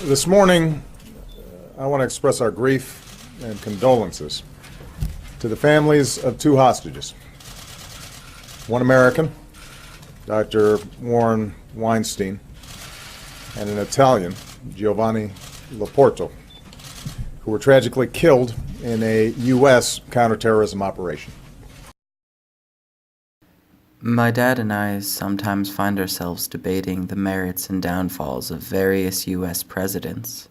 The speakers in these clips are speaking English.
This morning, I want to express our grief and condolences to the families of two hostages. One American, Dr. Warren Weinstein, and an Italian, Giovanni Laporto, who were tragically killed in a U.S. counterterrorism operation. My dad and I sometimes find ourselves debating the merits and downfalls of various U.S. presidents.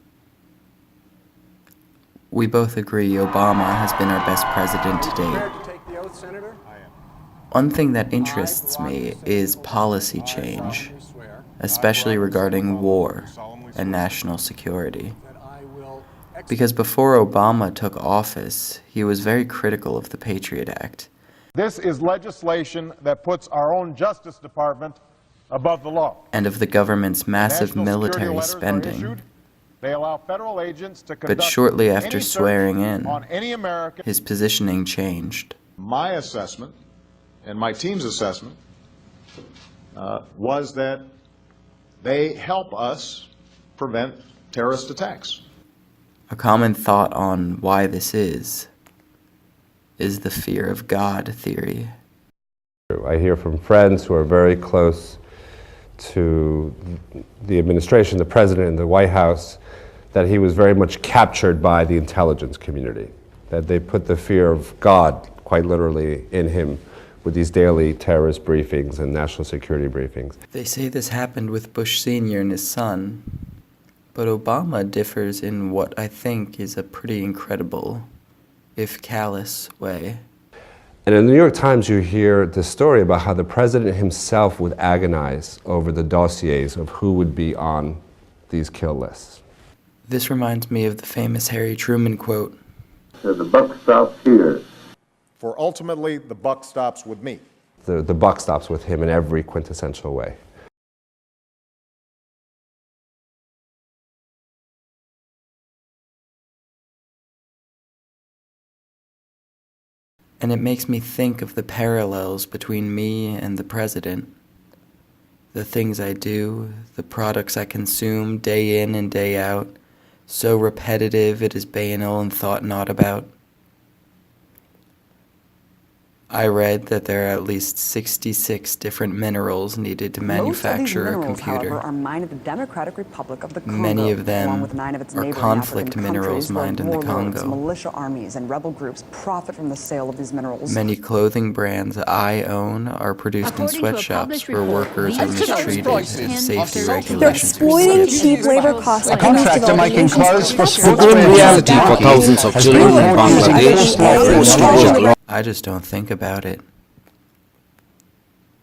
We both agree Obama has been our best president to date. One thing that interests me is policy change, especially regarding war and national security. Because before Obama took office, he was very critical of the Patriot Act. This is legislation that puts our own Justice Department above the law. And of the government's massive military spending. They allow federal agents to But shortly after any swearing in, on any American. his positioning changed. My assessment and my team's assessment was that they help us prevent terrorist attacks. A common thought on why this is the fear of God theory. I hear from friends who are very close to the administration, the president, and the White House, that he was very much captured by the intelligence community, that they put the fear of God, quite literally, in him with these daily terrorist briefings and national security briefings. They say this happened with Bush Sr. and his son, but Obama differs in what I think is a pretty incredible, if callous, way. And in the New York Times, you hear the story about how the president himself would agonize over the dossiers of who would be on these kill lists. This reminds me of the famous Harry Truman quote. So the buck stops here. For ultimately, the buck stops with me. The buck stops with him in every quintessential way. And it makes me think of the parallels between me and the president. The things I do, the products I consume day in and day out, so repetitive it is banal and thought not about. I read that there are at least 66 different minerals needed to manufacture a computer. However, are mined in the Democratic Republic of the Congo, Many of them along with 9 of its are neighboring conflict African minerals countries, where mined in the warlords, Congo. militia armies, and rebel groups profit from the sale of these minerals. Many clothing brands I own are produced in sweatshops where workers are mistreated and safety They're regulations are exploiting skipped. cheap labor costs. A contractor making clothes for The sportswear. grim reality for thousands of children in Bangladesh are forced to work. I just don't think about it.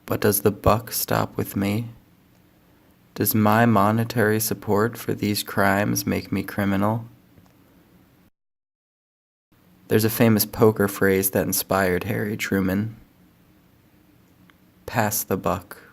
But does the buck stop with me? Does my monetary support for these crimes make me criminal? There's a famous poker phrase that inspired Harry Truman. Pass the buck.